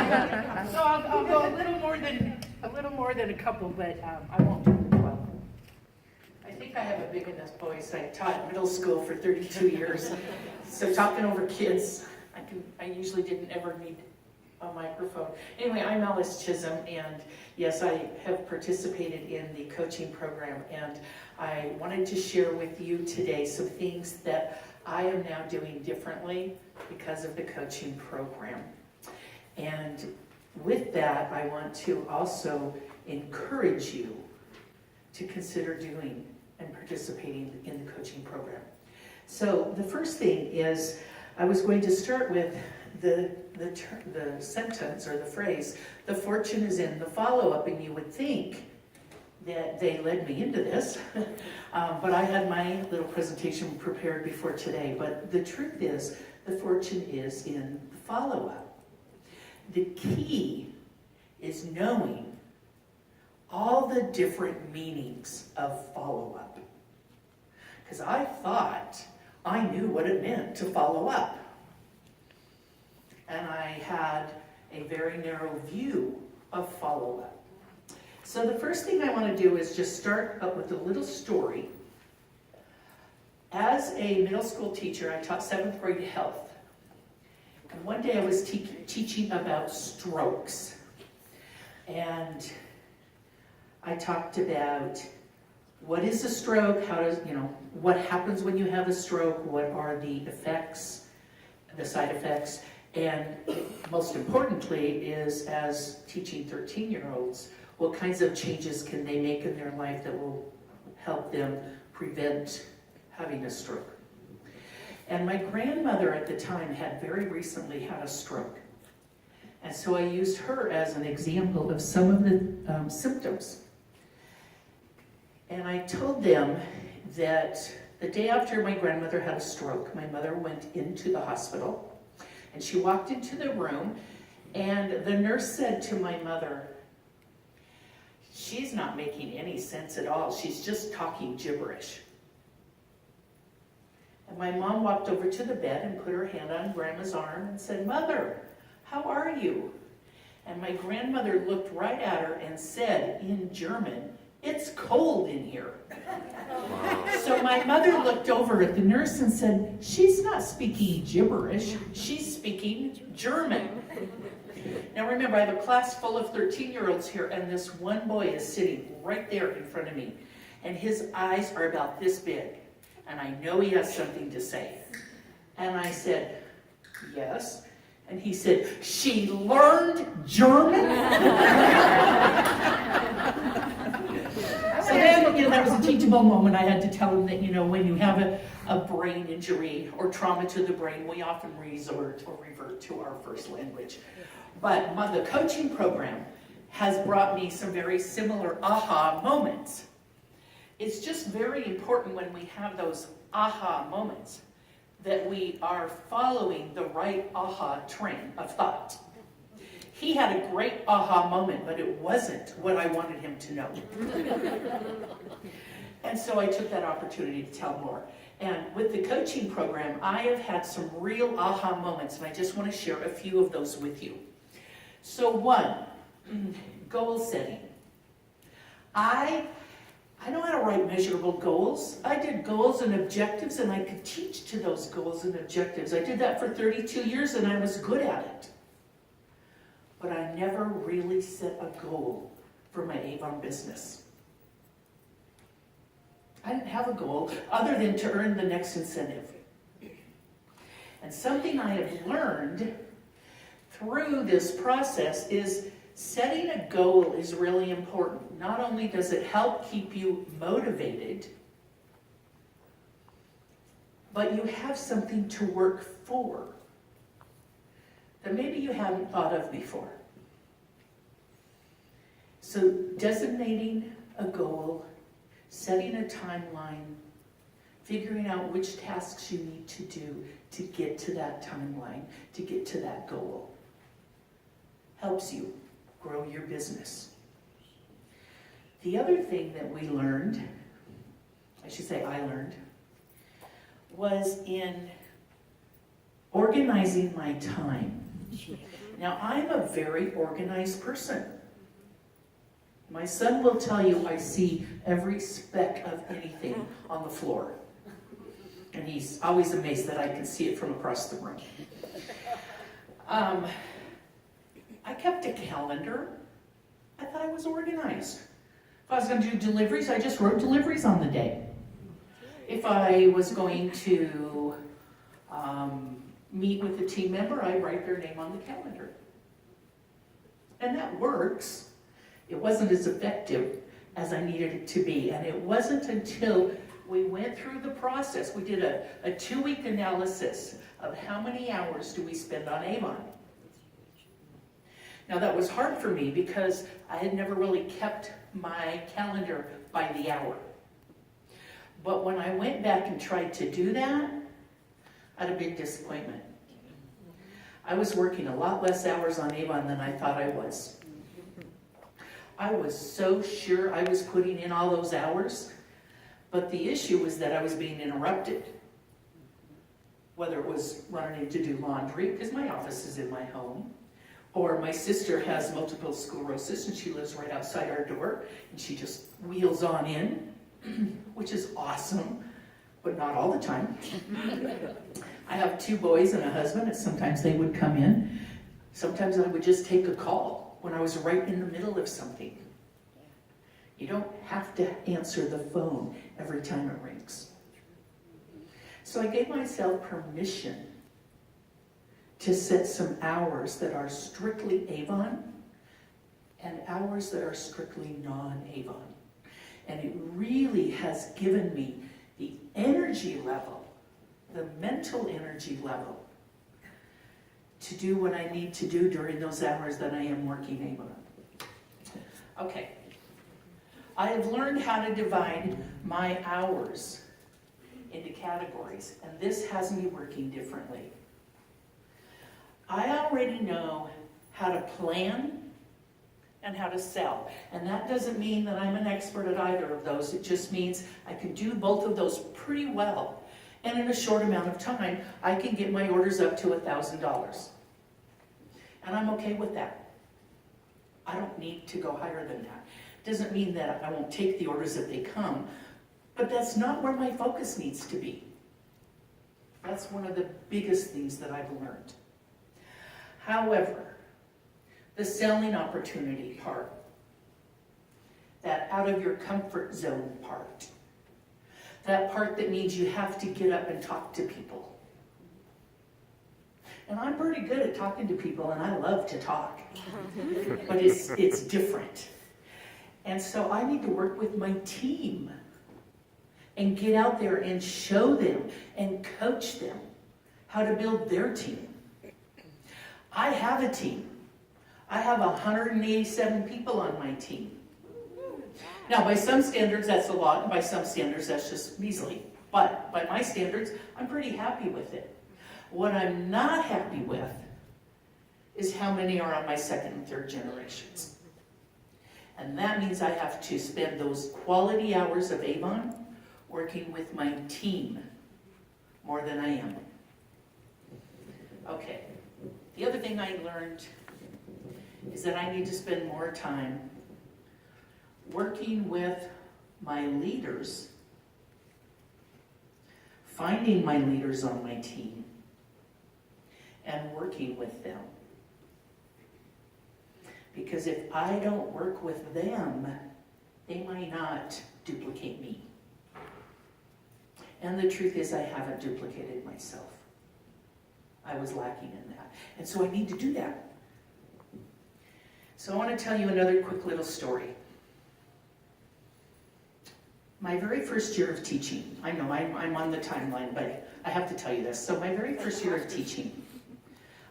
So I'll go a little more than a couple, but I won't do the 12. I think I have a big enough voice. I taught middle school for 32 years. So talking over kids, I usually didn't ever need a microphone. Anyway, I'm Alice Chisholm, and yes, I have participated in the coaching program, and I wanted to share with you today some things that I am now doing differently because of the coaching program. And with that, I want to also encourage you to consider doing and participating in the coaching program. So the first thing is, I was going to start with the sentence or the phrase, the fortune is in the follow-up, and you would think that they led me into this, but I had my little presentation prepared before today. But the truth is, the fortune is in the follow-up. The key is knowing all the different meanings of follow-up. Because I thought I knew what it meant to follow up. And I had a very narrow view of follow-up. So the first thing I want to do is just start up with a little story. As a middle school teacher, I taught 7th grade health. And one day I was teaching about strokes. And I talked about what is a stroke, what happens when you have a stroke, what are the effects, the side effects, and most importantly is, as teaching 13-year-olds, what kinds of changes can they make in their life that will help them prevent having a stroke. And my grandmother at the time had very recently had a stroke. And so I used her as an example of some of the symptoms. And I told them that the day after my grandmother had a stroke, my mother went into the hospital, and she walked into the room, and the nurse said to my mother, "She's not making any sense at all. She's just talking gibberish." And my mom walked over to the bed and put her hand on Grandma's arm and said, "Mother, how are you?" And my grandmother looked right at her and said in German, "It's cold in here." Wow. So my mother looked over at the nurse and said, "She's not speaking gibberish, she's speaking German." Now remember, I have a class full of 13-year-olds here, and this one boy is sitting right there in front of me, and his eyes are about this big, and I know he has something to say. And I said, "Yes." And he said, "She learned German?" So then, that was a teachable moment. I had to tell him that, when you have a brain injury or trauma to the brain, we often resort or revert to our first language. But the coaching program has brought me some very similar aha moments. It's just very important when we have those aha moments that we are following the right aha train of thought. He had a great aha moment, but it wasn't what I wanted him to know. And so I took that opportunity to tell more. And with the coaching program, I have had some real aha moments, and I just want to share a few of those with you. So one, goal setting. I know how to write measurable goals. I did goals and objectives, and I could teach to those goals and objectives. I did that for 32 years, and I was good at it. But I never really set a goal for my Avon business. I didn't have a goal other than to earn the next incentive. And something I have learned through this process is setting a goal is really important. Not only does it help keep you motivated, but you have something to work for that maybe you hadn't thought of before. So designating a goal, setting a timeline, figuring out which tasks you need to do to get to that timeline, to get to that goal, helps you grow your business. The other thing that we learned, I learned, was in organizing my time. Now, I'm a very organized person. My son will tell you I see every speck of anything on the floor. And he's always amazed that I can see it from across the room. I kept a calendar. I thought I was organized. If I was going to do deliveries, I just wrote deliveries on the day. If I was going to meet with a team member, I write their name on the calendar. And that works. It wasn't as effective as I needed it to be. And it wasn't until we went through the process, we did a 2-week analysis of how many hours do we spend on Avon. Now that was hard for me because I had never really kept my calendar by the hour. But when I went back and tried to do that, I had a big disappointment. I was working a lot less hours on Avon than I thought I was. I was so sure I was putting in all those hours, but the issue was that I was being interrupted. Whether it was running in to do laundry, because my office is in my home, or my sister has multiple sclerosis and she lives right outside our door, and she just wheels on in, which is awesome, but not all the time. I have 2 boys and a husband, and sometimes they would come in. Sometimes I would just take a call when I was right in the middle of something. You don't have to answer the phone every time it rings. So I gave myself permission to set some hours that are strictly Avon and hours that are strictly non-Avon. And it really has given me the energy level, the mental energy level, to do what I need to do during those hours that I am working Avon. Okay. I have learned how to divide my hours into categories, and this has me working differently. I already know how to plan and how to sell, and that doesn't mean that I'm an expert at either of those. It just means I can do both of those pretty well, and in a short amount of time I can get my orders up to $1,000, and I'm okay with that. I don't need to go higher than that. Doesn't mean that I won't take the orders if they come, but that's not where my focus needs to be. That's one of the biggest things that I've learned. However, the selling opportunity part, that out of your comfort zone part, that part that means you have to get up and talk to people. And I'm pretty good at talking to people, and I love to talk, but it's different. And so I need to work with my team and get out there and show them and coach them how to build their team. I have a team. I have 187 people on my team. Now, by some standards, that's a lot, and by some standards, that's just measly. But by my standards, I'm pretty happy with it. What I'm not happy with is how many are on my 2nd and 3rd generations. And that means I have to spend those quality hours of Avon working with my team more than I am. Okay. The other thing I learned is that I need to spend more time working with my leaders, finding my leaders on my team, and working with them. Because if I don't work with them, they might not duplicate me. And the truth is, I haven't duplicated myself. I was lacking in that. And so I need to do that. So I want to tell you another quick little story. My very first year of teaching, I know I'm on the timeline, but I have to tell you this. So my very first year of teaching,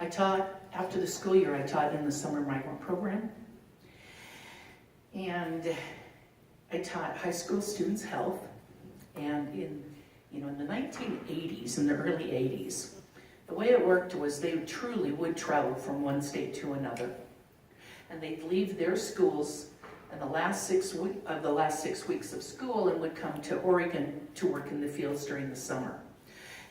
I taught, after the school year, I taught in the summer migrant program. And I taught high school students health. And in the 1980s, in the early 80s, the way it worked was they truly would travel from one state to another. And they'd leave their schools in the last 6 weeks of school and would come to Oregon to work in the fields during the summer.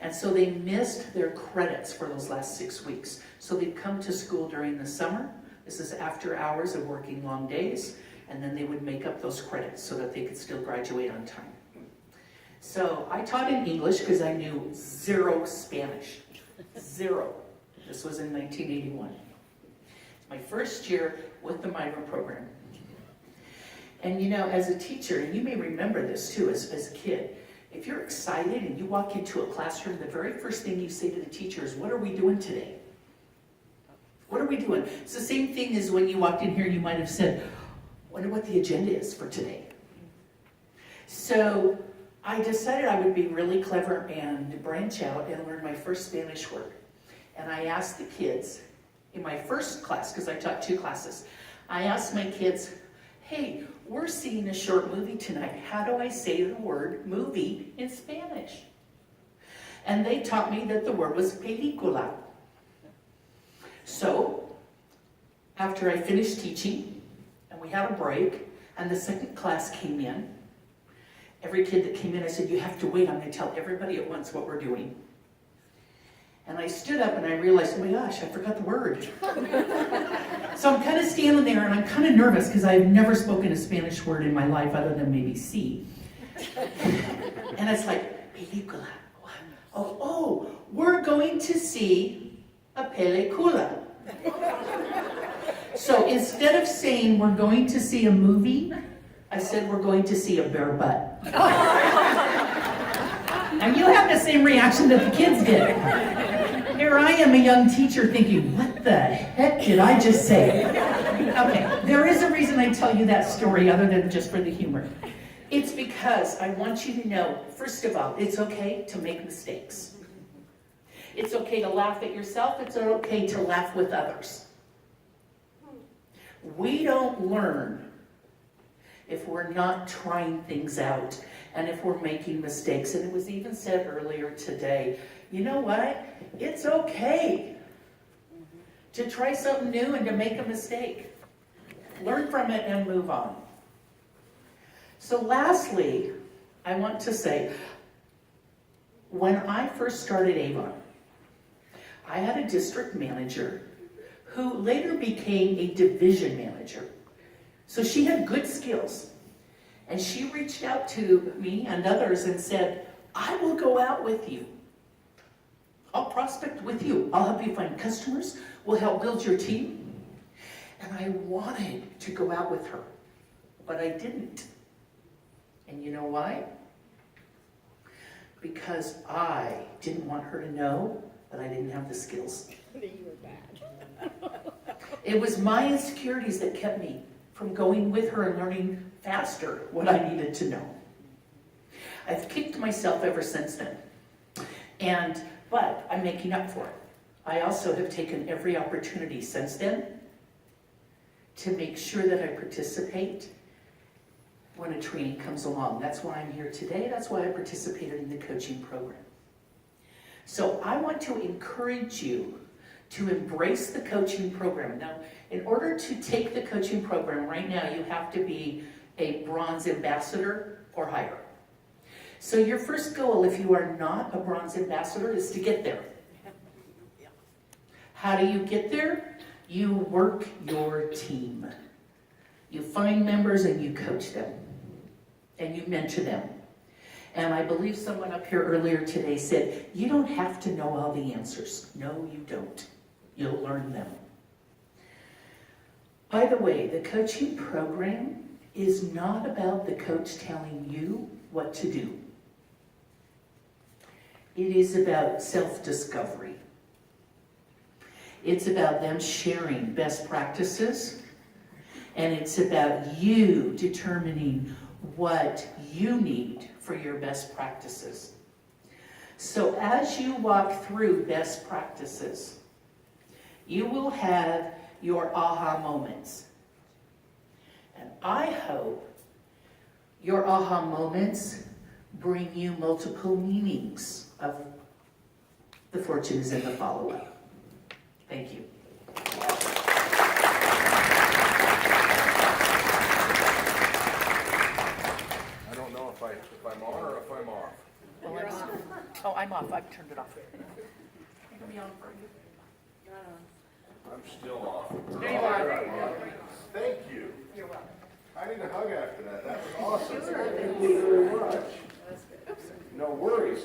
And so they missed their credits for those last 6 weeks. So they'd come to school during the summer. This is after hours of working long days. And then they would make up those credits so that they could still graduate on time. So I taught in English because I knew zero Spanish. Zero. This was in 1981. My first year with the migrant program. And you know, as a teacher, and you may remember this too as a kid, if you're excited and you walk into a classroom, the very first thing you say to the teacher is, what are we doing today? What are we doing? It's the same thing as when you walked in here, you might have said, wonder what the agenda is for today. So I decided I would be really clever and branch out and learn my first Spanish word. And I asked the kids in my first class, because I taught 2 classes, I asked my kids, hey, we're seeing a short movie tonight. How do I say the word movie in Spanish? And they taught me that the word was película. So, after I finished teaching, and we had a break, and the second class came in, every kid that came in, I said, you have to wait, I'm going to tell everybody at once what we're doing. And I stood up and I realized, oh my gosh, I forgot the word. So I'm kind of standing there and I'm kind of nervous because I've never spoken a Spanish word in my life other than maybe sí. And it's like, película. Oh, we're going to see a película. So instead of saying we're going to see a movie, I said we're going to see a bare butt. And you have the same reaction that the kids did. Here I am, a young teacher, thinking, what the heck did I just say? Okay, there is a reason I tell you that story other than just for the humor. It's because I want you to know, first of all, it's okay to make mistakes. It's okay to laugh at yourself. It's okay to laugh with others. We don't learn if we're not trying things out and if we're making mistakes. And it was even said earlier today, you know what? It's okay to try something new and to make a mistake. Learn from it and move on. So lastly, I want to say, when I first started Avon, I had a district manager who later became a division manager. So she had good skills. And she reached out to me and others and said, I will go out with you. I'll prospect with you. I'll help you find customers. We'll help build your team. And I wanted to go out with her, but I didn't. And you know why? Because I didn't want her to know that I didn't have the skills. You were bad. It was my insecurities that kept me from going with her and learning faster what I needed to know. I've kicked myself ever since then. But I'm making up for it. I also have taken every opportunity since then to make sure that I participate when a training comes along. That's why I'm here today. That's why I participated in the coaching program. So I want to encourage you to embrace the coaching program. Now, in order to take the coaching program right now, you have to be a bronze ambassador or higher. So your first goal, if you are not a bronze ambassador, is to get there. How do you get there? You work your team. You find members and you coach them. And you mentor them. And I believe someone up here earlier today said, you don't have to know all the answers. No, you don't. You'll learn them. By the way, the coaching program is not about the coach telling you what to do. It is about self-discovery. It's about them sharing best practices, and it's about you determining what you need for your best practices. So as you walk through best practices, you will have your aha moments. And I hope your aha moments bring you multiple meanings of the fortune is in the follow-up. Thank you. I don't know if I'm on or if I'm off. Well, oh, I'm off. I've turned it off. You can be on for you. I'm still off. There you are. Thank you. You're welcome. I need a hug after that. That was awesome. Thank you very much. No worries.